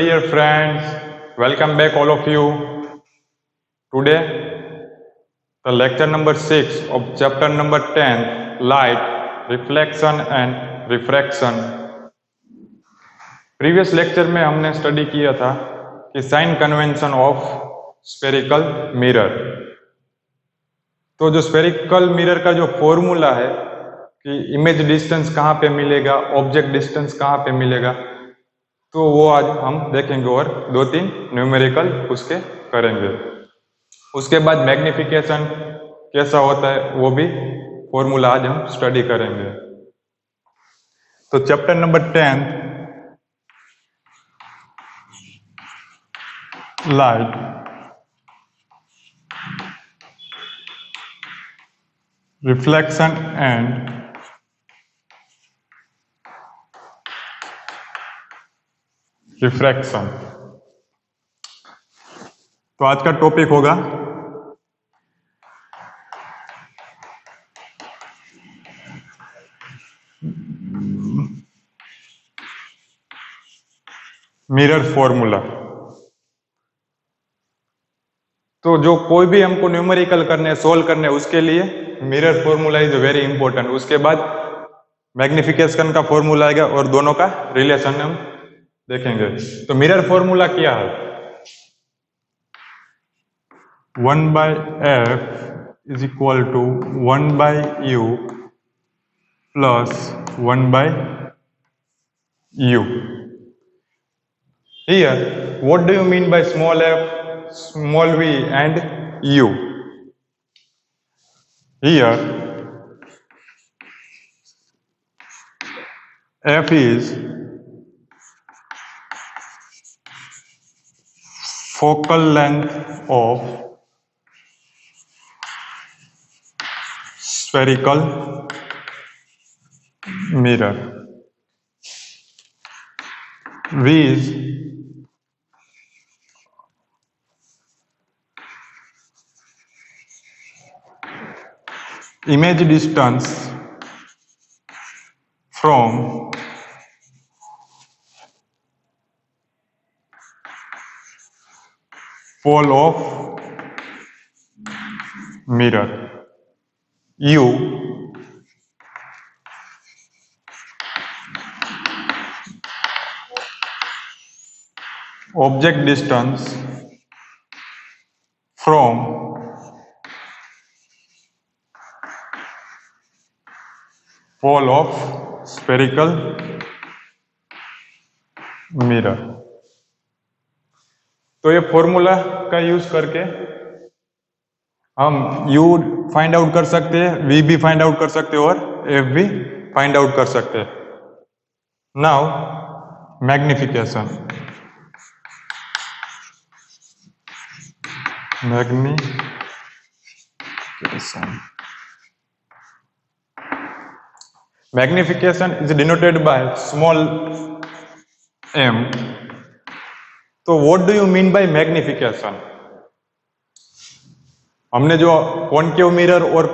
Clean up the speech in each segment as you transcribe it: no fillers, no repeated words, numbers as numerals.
dear friends, welcome back all of you. Today, the lecture number 6 of chapter number 10, Light, Reflection and Refraction. Previous lecture में हमने study किया था कि sign convention of spherical mirror. तो जो spherical mirror का जो formula है कि इमेज डिस्टेंस कहाँ पे मिलेगा, ऑब्जेक्ट डिस्टेंस कहाँ पे मिलेगा, तो वो आज हम देखेंगे और 2-3 न्यूमेरिकल उसके करेंगे। उसके बाद मैग्निफिकेशन कैसा होता है वो भी फॉर्मूला आज हम स्टडी करेंगे। तो chapter number 10 light, reflection and refraction. तो आज का टॉपिक होगा मिरर फॉर्मूला। तो जो कोई भी हमको न्यूमेरिकल करने, सोल्व करने, उसके लिए mirror formula is very important. उसके बाद मैग्निफिकेशन का फॉर्मूला आएगा और दोनों का रिलेशन हम देखेंगे। तो मिरर फॉर्मूला क्या है? 1/f is equal to 1/u plus 1/u। Here, what do you mean by small f, small v and u? Here, f is focal length of spherical mirror. V is image distance from pole of mirror. U object distance from pole of spherical mirror। तो ये formula का use करके हम U find out कर सकते हैं, V भी find out कर सकते हैं और F भी फाइंड आउट कर सकते हैं। Now magnification. Magnification is denoted by small m। तो what do you mean by magnification? हमने जो कॉनकेव मिरर और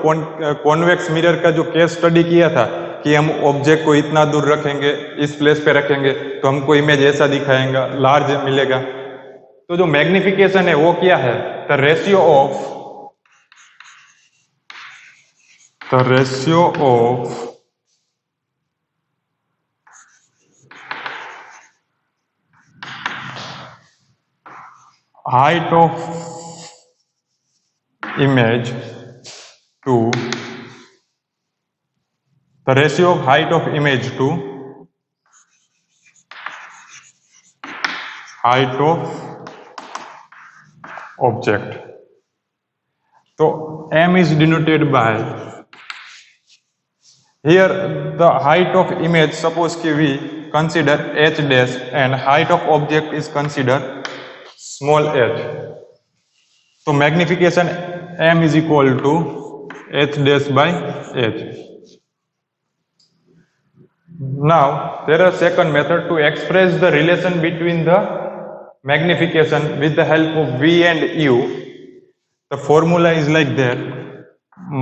कॉन्वेक्स मिरर का जो केस स्टडी किया था कि हम ऑब्जेक्ट को इतना दूर रखेंगे, इस प्लेस पे रखेंगे तो हमको इमेज ऐसा दिखाएगा, लार्ज मिलेगा। तो जो मैग्निफिकेशन है वो क्या है? The ratio of height of image to the ratio of height of image to height of object। तो m is denoted by, here the height of image, suppose कि we consider h dash and height of object is considered small h। तो magnification m is equal to h dash by h। Now there are second method to express the relation between the magnification with the help of v and u। The formula is like that,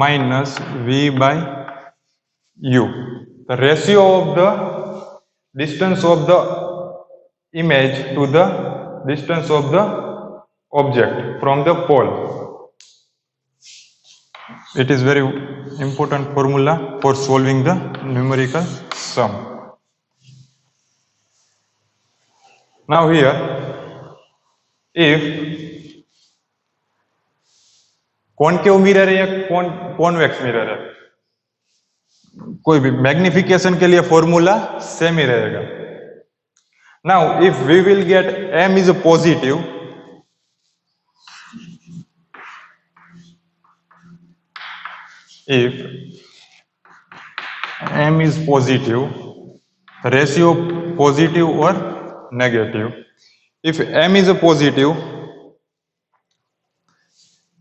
minus v by u, the ratio of the distance of the image to the distance of the object from the pole. It is very important formula for solving the numerical sum. Now here, if concave mirror है या convex mirror है, कोई भी magnification के लिए formula same ही रहेगा. Now if we will get m is positive, if m is positive, ratio positive or negative. if m is a positive,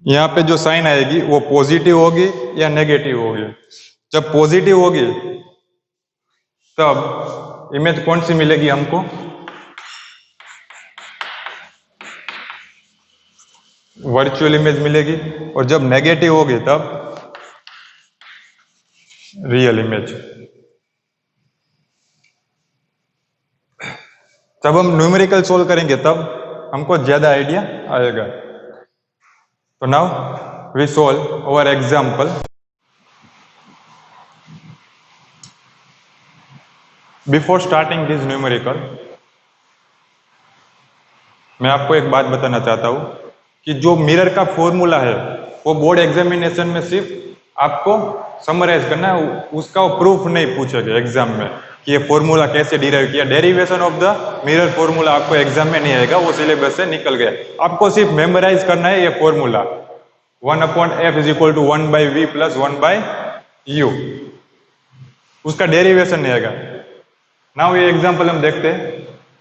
यहां पे जो साइन आएगी वो पॉजिटिव होगी या नेगेटिव होगी. जब पॉजिटिव होगी तब इमेज कौन सी मिलेगी हमको, वर्चुअल इमेज मिलेगी. और जब नेगेटिव होगी तब रियल इमेज. जब हम न्यूमेरिकल सोल्व करेंगे तब हमको ज्यादा आइडिया आएगा. तो now we solve our example. Before starting this numerical, मैं आपको एक बात बताना चाहता हूं कि जो मिरर का फॉर्मूला है वो बोर्ड एग्जामिनेशन में सिर्फ आपको समराइज करना है, उसका वो प्रूफ नहीं पूछेगा एग्जाम में कि ये फॉर्मूला कैसे डिराइव किया. Derivation of the mirror formula आपको एग्जाम में नहीं आएगा, वो सिलेबस से निकल गया. आपको सिर्फ मेमोराइज करना है ये formula 1/f is equal to 1/v plus 1/u. उसका डेरिवेशन नहीं आएगा. नाउ ये एग्जाम्पल हम देखते हैं.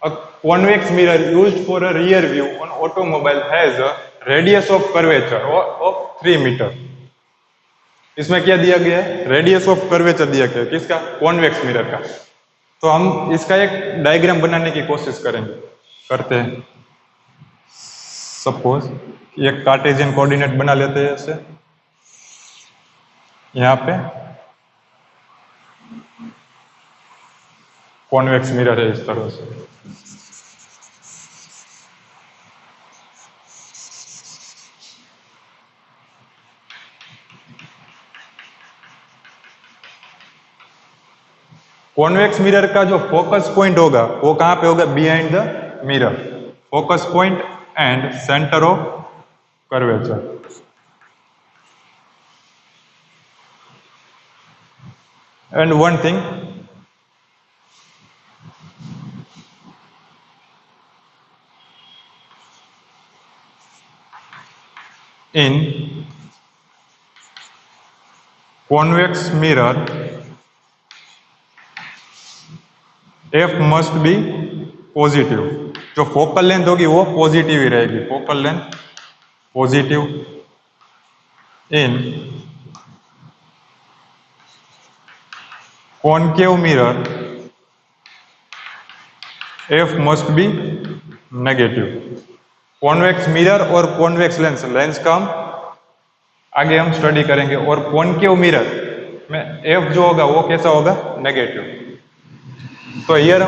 A convex mirror used for a rear view on automobile has a radius of curvature of 3 metre. इसमें क्या दिया गया है, रेडियस ऑफ कर्वेचर दिया गया है. किसका, कॉन्वेक्स मिरर का. तो हम इसका एक डायग्राम बनाने की कोशिश करते हैं. सपोज एक कार्टेशियन कोऑर्डिनेट बना लेते हैं ऐसे. यहाँ पे कॉन्वेक्स मिरर है इस तरह से. कॉन्वेक्स मिरर का जो फोकस पॉइंट होगा वो कहां पे होगा, behind the mirror. Focus point and centre of curvature. And one thing, in convex mirror f must be positive. जो फोकल लेंथ होगी वो पॉजिटिव ही रहेगी. Focal length positive. In concave mirror f must be negative. Convex mirror और convex lens का हम आगे हम study करेंगे. और कॉनकेव मिरर में f जो होगा वो कैसा होगा, नेगेटिव. तो here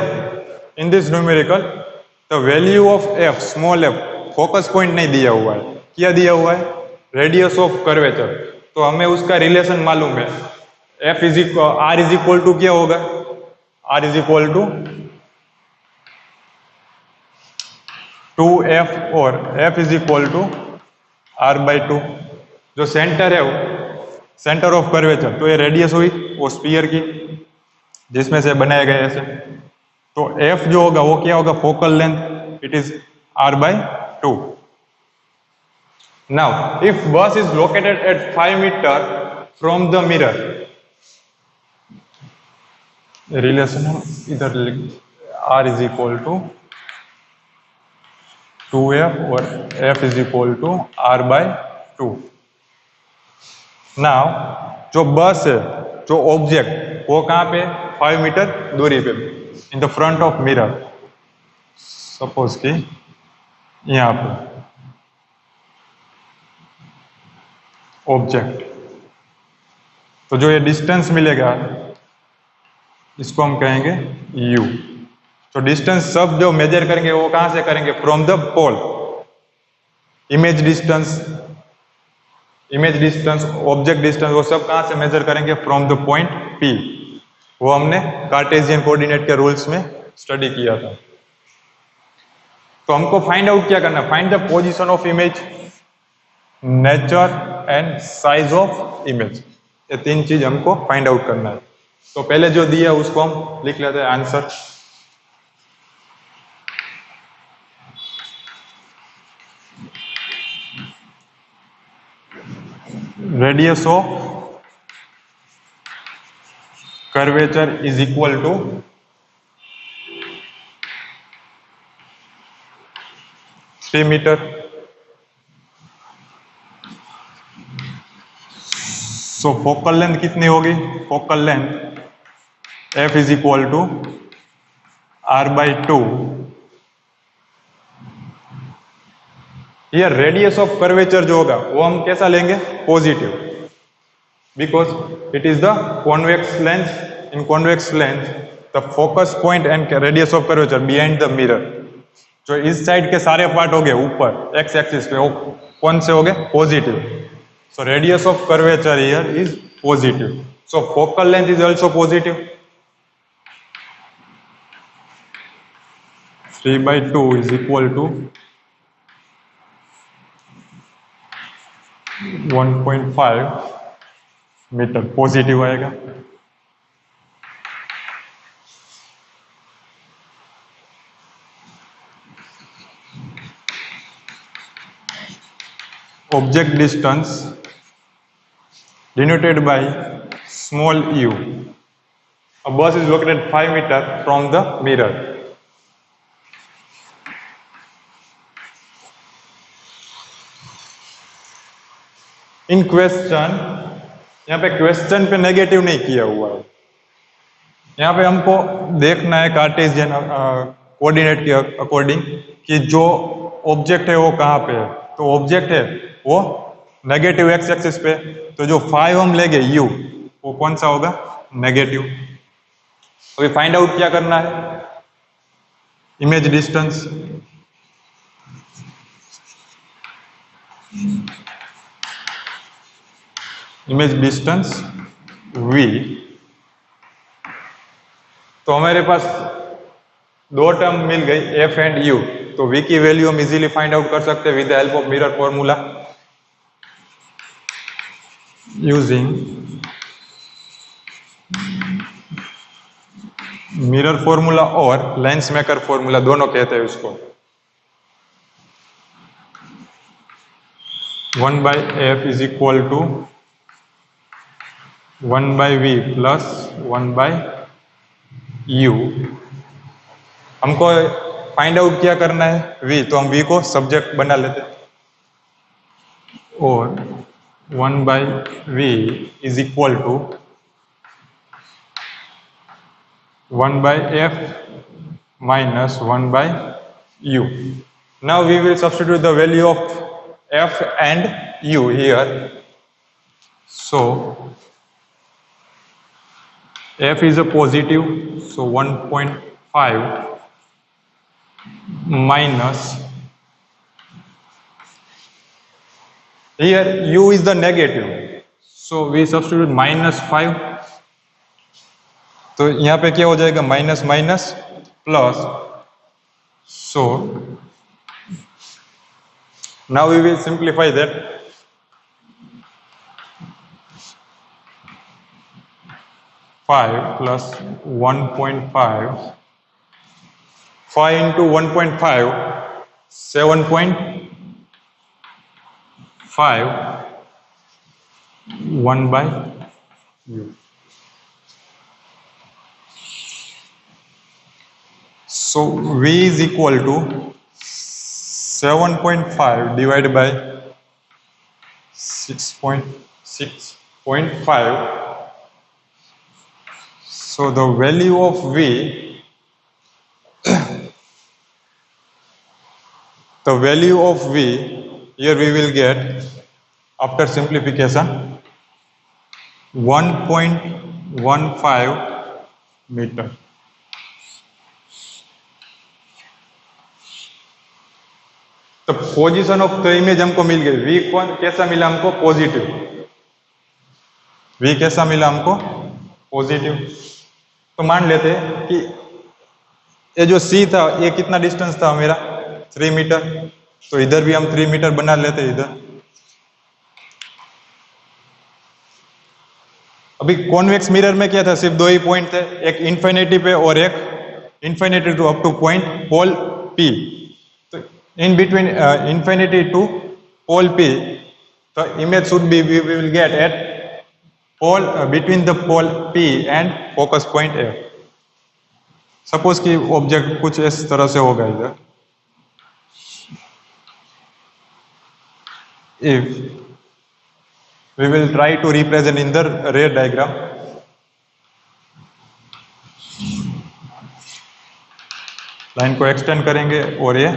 in this numerical the value of f, small f, focus point नहीं दिया हुआ है. क्या दिया हुआ है, रेडियस ऑफ कर्वेचर. तो हमें उसका रिलेशन मालूम है. f is r is equal to क्या होगा, r is equal to 2f और f is equal to r/2. जो सेंटर है वो सेंटर ऑफ कर्वेचर, तो ये रेडियस हुई वो स्फीयर की जिसमें से बनाया गया ऐसे. तो f जो होगा वो क्या होगा, focal length, it is r/2. Now if bus is located at 5 metre from the mirror, relation हम इधर r is equal to 2f और f is equal to r/2. Now जो बस है, जो ऑब्जेक्ट, वो कहां पे, 5 मीटर दूरी पे, इन the front of mirror. Suppose कि यहां पे ऑब्जेक्ट. तो जो ये डिस्टेंस मिलेगा इसको हम कहेंगे u. तो डिस्टेंस सब जो मेजर करेंगे वो कहां से करेंगे? From the pole. Image distance, object distance, वो सब कहां से मेजर करेंगे? From the point P। वो हमने कार्टेशियन कोऑर्डिनेट के रूल्स में स्टडी किया था। तो हमको फाइंड आउट क्या करना है? Find the position of image, nature and size of image. ये तीन चीज हमको फाइंड आउट करना है। तो पहले जो दिया उसको हम लिख लेते हैं answer. Radius of curvature is equal to 3 metre. So focal length कितनी होगी? Focal length f is equal to r/2। ये रेडियस ऑफ कर्वेचर जो होगा वो हम कैसा लेंगे? Positive, because it is the convex lens. In convex lens the focus point and radius of curvature behind the mirror. जो इस साइड के सारे पार्ट हो गए ऊपर एक्स एक्सिस पे, वो कौन से हो गए? Positive. So radius of curvature here is positive, so focal length is also positive. 3/2 is equal to 1.5 metre, positive आएगा। Object distance denoted by small u. A bus is located 5 meters from the mirror. In question, यहाँ पे question पे negative नहीं किया हुआ है। यहाँ पे हमको देखना है कार्टेशियन कोऑर्डिनेट के अकॉर्डिंग कि जो ऑब्जेक्ट है वो कहाँ पे है। तो ऑब्जेक्ट है वो नेगेटिव एक्स एक्सिस पे, तो जो 5 हम लेंगे u वो कौन सा होगा? नेगेटिव। अभी फाइंड आउट क्या करना है? Image distance. Image distance v। तो हमारे पास दो टर्म मिल गई f एंड u, तो v की वैल्यू हम इजीली फाइंड आउट कर सकते हैं with the help of mirror formula. Using mirror formula और लेंस मेकर फॉर्मूला, दोनों कहते हैं उसको। 1/f is equal to 1/v plus 1/u। हमको फाइंड आउट क्या करना है? v, तो हम v को सब्जेक्ट बना लेते हैं और 1/v is equal to 1/f minus 1/u. Now we will substitute the value of f and u here. So f is a positive, so 1.5 minus, here u is the negative, so we substitute -5. तो यहाँ पे क्या हो जाएगा? Minus minus plus. So now we will simplify that. 5 plus 1.5, 5 into 1.5, 7.5, 1/u. So v is equal to 7.5 divided by 6.5. So the value of v, the value of v here we will get after simplification 1.15 meter. तो position of the image हमको मिल गई, we कौन कैसा मिला हमको, positive, we कैसा मिला हमको, पॉजिटिव। तो मान लेते हैं कि ये जो सी था ये कितना डिस्टेंस था मेरा, 3 मीटर, तो इधर भी हम 3 मीटर बना लेते हैं इधर। अभी कॉन्वेक्स मिरर में क्या था, सिर्फ दो ही पॉइंट थे, एक इन्फिनिटी पे और एक infinity to up to point pole P. तो in between infinity to pole P the image should be, we will get at pole between the pole P and focus point A। Suppose कि object कुछ इस तरह से होगा इधर, if we will try to represent in the ray diagram, line को extend करेंगे और ये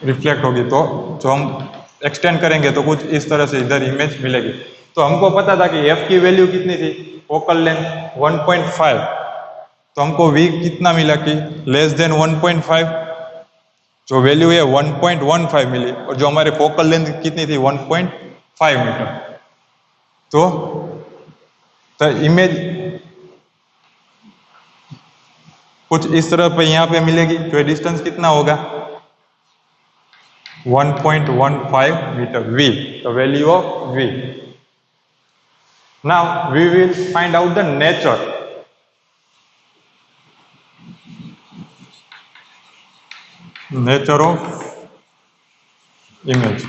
रिफ्लेक्ट होगी, तो जो हम एक्सटेंड करेंगे तो कुछ इस तरह से इधर इमेज मिलेगी। तो हमको पता था कि f की वैल्यू कितनी थी, फोकल लेंथ 1.5, तो हमको v कितना मिला कि लेस देन 1.5, जो वैल्यू है 1.15 मिली, और जो हमारे फोकल लेंथ कितनी थी 1.5 मीटर। तो इमेज कुछ इस तरह पे यहाँ पे मिलेगी, तो डिस्टेंस कितना होगा 1.15 meter, v, the value of v। Now we will find out the nature of image।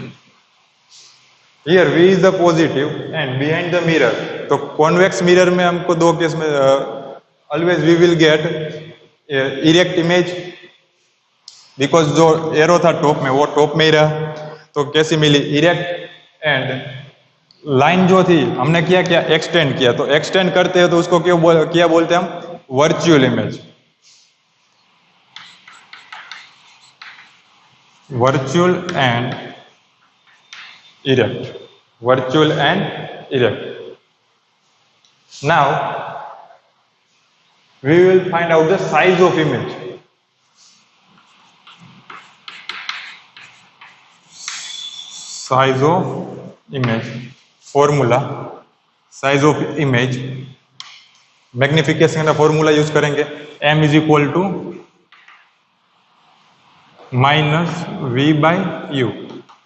Here v is the positive and behind the mirror, तो convex mirror में हमको दो केस में always we will get erect image, because जो arrow था top में वो top में ही रहा, तो कैसी मिली, इरेक्ट। एंड लाइन जो थी हमने क्या किया, एक्सटेंड किया, तो एक्सटेंड करते हैं तो उसको क्या बोलते हैं हम, virtual image, virtual and erect, virtual and erect. Now we will find out the size of image. Size of image formula, size of image magnification का फॉर्मूला यूज करेंगे, m is equal to minus v by u।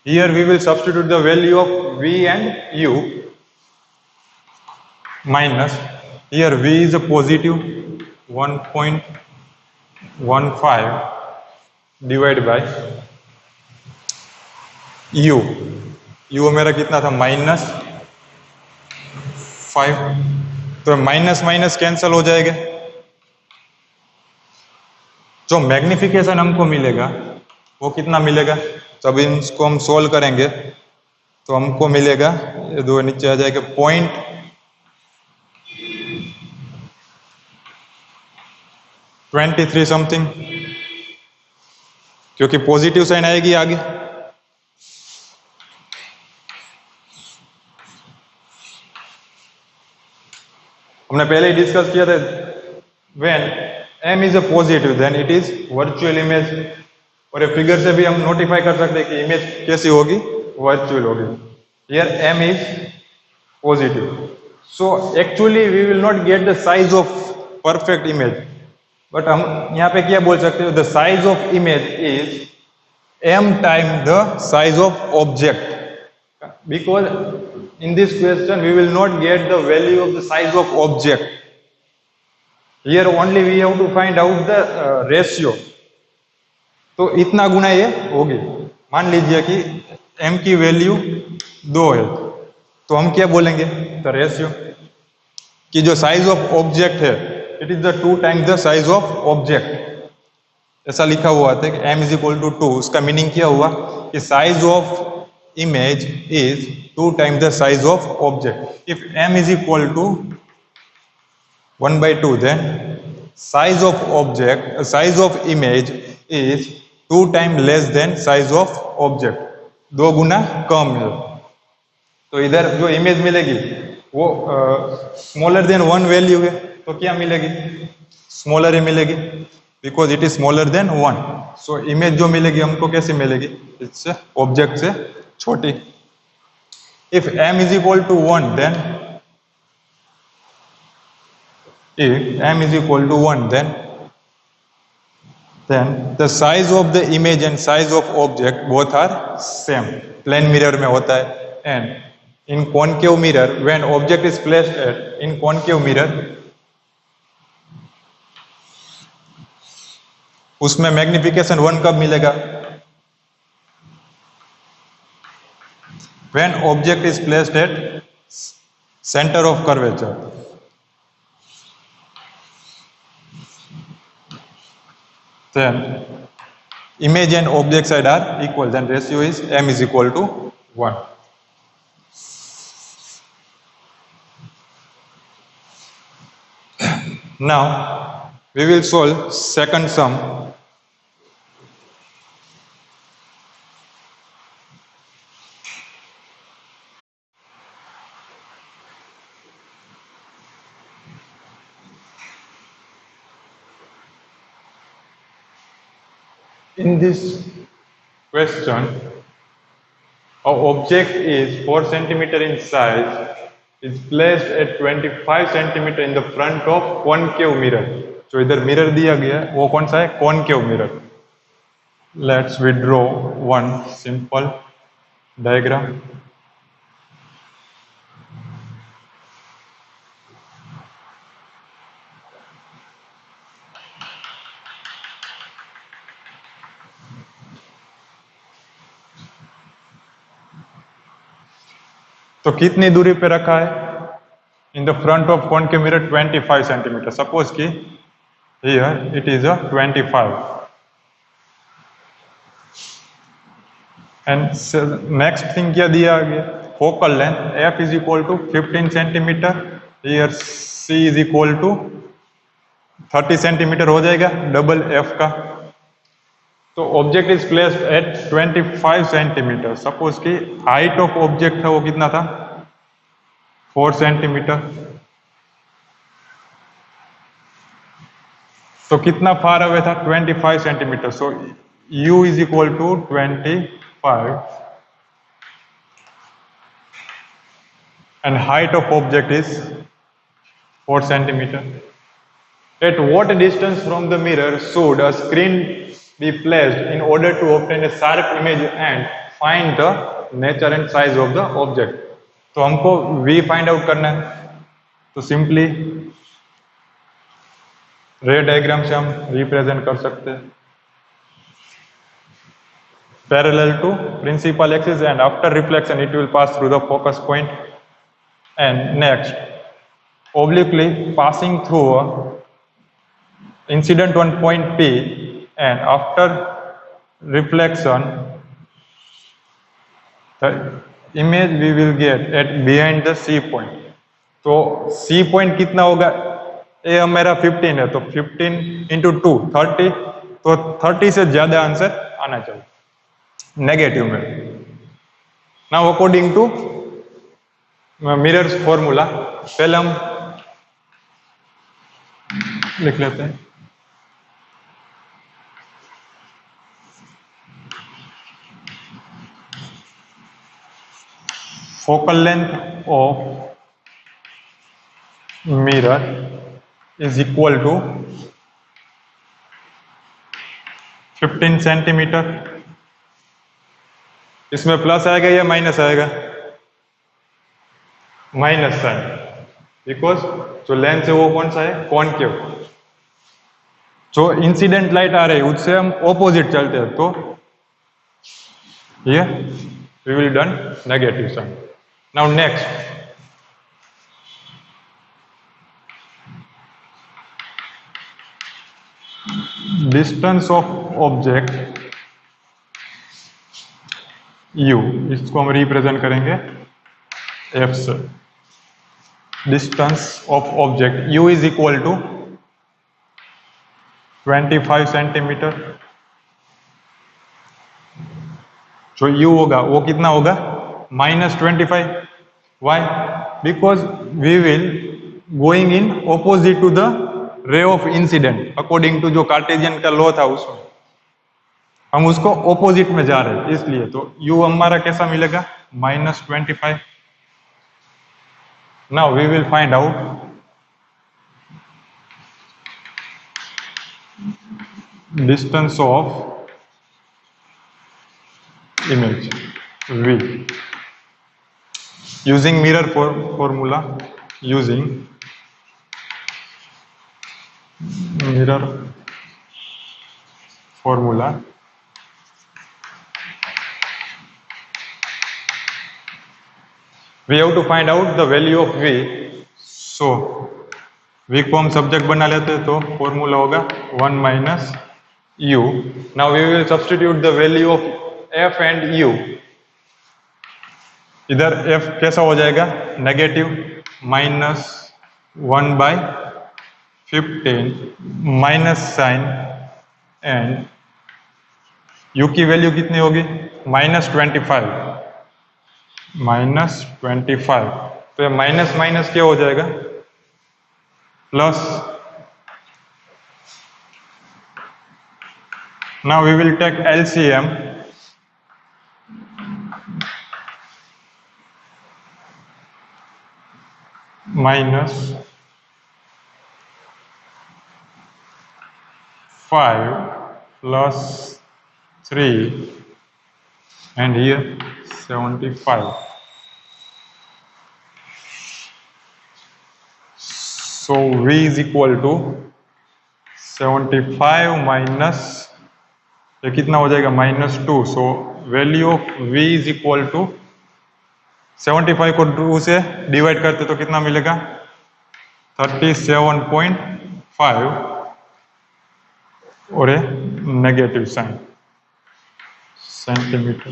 Here we will substitute the value of v and u, minus here v is a positive 1.15 divide by u, u मेरा कितना था -5, तो minus minus cancel हो जाएगा। जो magnification हमको मिलेगा वो कितना मिलेगा, जब इसको हम सोल्व करेंगे तो हमको मिलेगा, ये दो नीचे आ जाएगा 0.23 समथिंग, क्योंकि पॉजिटिव साइन आएगी आगे। हमने पहले ही डिस्कस किया था, when m is a positive then it is virtual image, और ये फिगर से भी हम नोटिफाई कर सकते हैं कि इमेज कैसी होगी, वर्चुअल होगी। Here m is positive, so actually we will not get the size of perfect image, but हम यहाँ पे क्या बोल सकते हो, the size of image is m time the size of object, because in this question we will not get the value of the size of object, here only we have to find out the ratio। तो इतना गुना ये होगी, मान लीजिए कि m की value 2 है, तो हम क्या बोलेंगे, द रेशियो, कि जो साइज ऑफ ऑब्जेक्ट है it is the 2 times the size of object, ऐसा लिखा हुआ था कि m इज इक्वल टू 2। उसका मीनिंग क्या हुआ कि size of image is 2 times the size of object. If m is equal to 1/2, then size of object, size of image is 2 times less than size of object, 2 गुना कम है। तो इधर जो image मिलेगी वो स्मॉलर देन 1 वैल्यू है, तो क्या मिलेगी, स्मॉलर ही मिलेगी, because it is smaller than 1। So image जो मिलेगी हमको कैसी मिलेगी, इससे ऑब्जेक्ट से छोटी. If m is equal to 1, then if m is equal to 1, then the size of the image and size of object both are same. Plane mirror में होता है. And in concave mirror, when object is placed in concave mirror, उसमें magnification 1 कब मिलेगा, when object is placed at center of curvature. Then image and object side are equal, then ratio is m is equal to 1. Now we will solve second sum. In this question, an object is 4 centimeter in size, is placed at 25 centimeter in the front of concave mirror. जो इधर mirror दिया गया है वो कौन सा है, concave mirror. Let's we draw one simple diagram. तो कितनी दूरी पे रखा है, in the front of concave mirror 25 centimetre. Suppose कि here it is a 25. And next thing क्या दिया गया, focal length f is equal to 15 centimetre. Here c is equal to 30 centimetre हो जाएगा, डबल f का. तो object is placed at 25 centimetre. Suppose कि height of object है वो कितना था, 4 सेंटीमीटर. तो कितना फार अवे था, 25 centimetre. So u is equal to 25 and height of object is 4 centimeter. At what distance from the mirror should a screen be placed in order to obtain a sharp image and find the nature and size of the object? तो हमको v find out करना है. तो simply रे diagram से हम represent कर सकते हैं. Parallel to principal axis and after reflection it will pass through the focus point. And next, obliquely passing through a incident on point P, and after reflection the image we will get at behind the C point. तो C point कितना होगा, ये हमारा 15 है तो 15 into 2 30. तो 30 से ज्यादा आंसर आना चाहिए नेगेटिव में. Now according to mirror's formula, पहले हम लिख लेते हैं. Focal length of mirror is equal to 15 centimetre. इसमें प्लस आएगा या माइनस आएगा, माइनस साइन, बिकॉज जो लेंस है वो कौन सा है, कॉनकेव. जो इंसिडेंट लाइट आ रही है उससे हम ऑपोजिट चलते हैं तो ये we will done negative sign. Now next, distance of object u, इसको हम रिप्रेजेंट करेंगे f से. Distance of object u is equal to 25 centimetre. जो u होगा वो कितना होगा, -25. Why, because we will going in opposite to the ray of incident according to जो कार्टेशियन का लॉ था उसमें. हम उसको ऑपोजिट में जा रहे हैं इसलिए, तो u हमारा कैसा मिलेगा -25। Now we will find out distance of image v using mirror formula, using mirror formula, we have to find out the value of v. So v को हम सब्जेक्ट बना लेते हैं, तो फॉर्मूला होगा 1 minus u. Now we will substitute the value of f and u. इधर f कैसा हो जाएगा negative -1/15 minus sign, and u की वैल्यू कितनी होगी -25। तो ये माइनस माइनस क्या हो जाएगा plus. Now we will take LCM. -5 plus 3 and here 75. So v is equal to 75 minus ये कितना हो जाएगा -2. So value of v is equal to 75 को 2 से डिवाइड करते तो कितना मिलेगा 37.5 और a negative sign centimetre.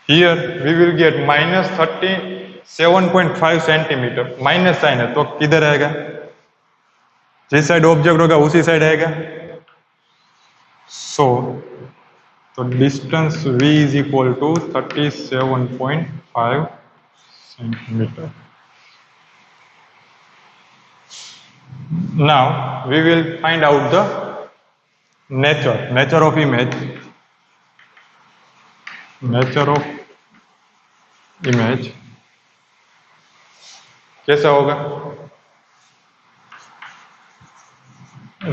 Here we will get -37.5 centimetre. Minus sign है तो किधर आएगा जिस साइड ऑब्जेक्ट होगा उसी साइड आएगा. सो तो distance v is equal to 37.5 centimetre. Now we will find out the nature of image. Nature of image कैसा होगा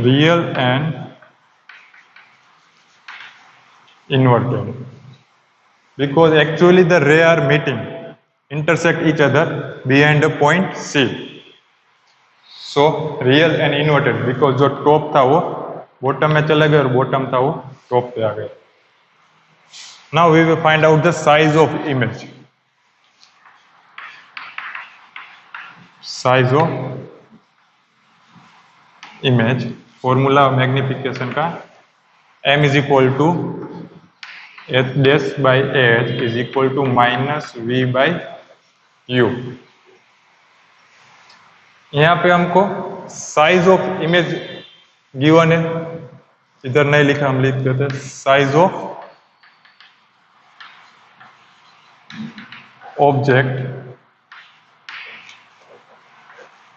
real and inverted, because actually the ray are meeting, intersect each other behind the point C. So real and inverted, because जो top था वो bottom में चला गया और bottom था वो टॉप पे आ गया. Now we will find out the size of image. Size of image, formula magnification का m is equal to h dash by h is equal to minus v by u. यहाँ पे हमको size of image given है, इधर नहीं लिखा हम लिख देते size of object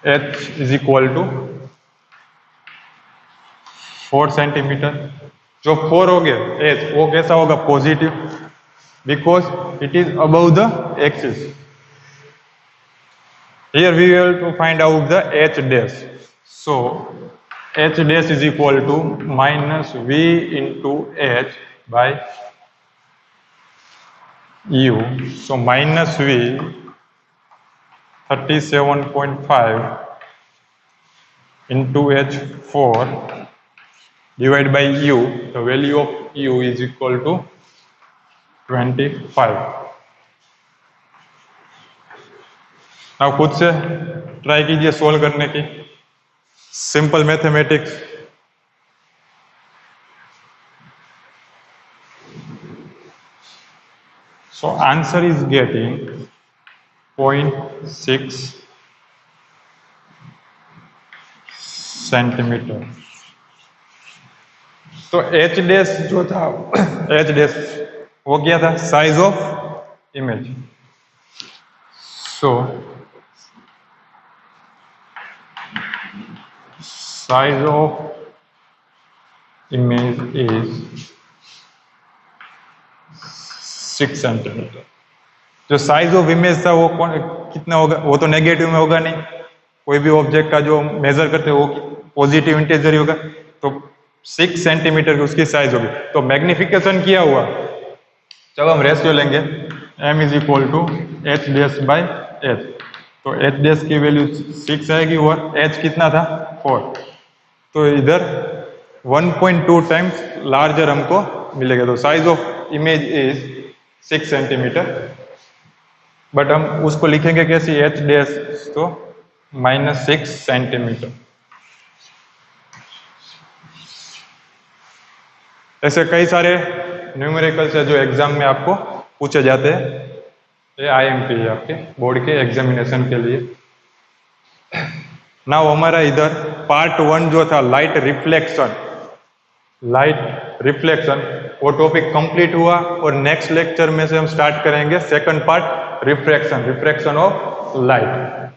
h is equal to 4 centimetre. जो 4 हो गया h वो कैसा होगा positive, because it is above the axis. Here we have to find out the h dash. So h dash is equal to minus v into h by u. So minus v 37.5 into h4 divided by u. The value of u is equal to 25. अब खुद से try कीजिए solve करने की. Simple mathematics. So answer is getting 0.6 centimetre. तो h dash जो था H dash वो क्या था size of image. So size of image is 6 centimetre. जो साइज ऑफ इमेज था वो कितना होगा, वो तो नेगेटिव में होगा नहीं, कोई भी ऑब्जेक्ट का जो मेजर करते हैं वो पॉजिटिव इंटीजर ही होगा, तो 6 सेंटीमीटर की उसकी साइज होगी। तो मैग्निफिकेशन किया हुआ, जब हम रेशियो लेंगे m is equal to h dash by h, तो एच डैश की वैल्यू 6 आएगी और h कितना था 4, तो इधर 1.2 टाइम्स लार्जर हमको मिलेगा। तो size of image is 6 centimetre, but हम उसको लिखेंगे कैसी, एच डैश, तो -6 सेंटीमीटर। ऐसे कई सारे न्यूमेरिकल्स है जो एग्जाम में आपको पूछे जाते हैं, ये IMP है आपके बोर्ड के एग्जामिनेशन के लिए। ना हमारा इधर पार्ट 1 जो था लाइट रिफ्लेक्शन, वो टॉपिक कंप्लीट हुआ, और नेक्स्ट लेक्चर में से हम स्टार्ट करेंगे second part refraction of light.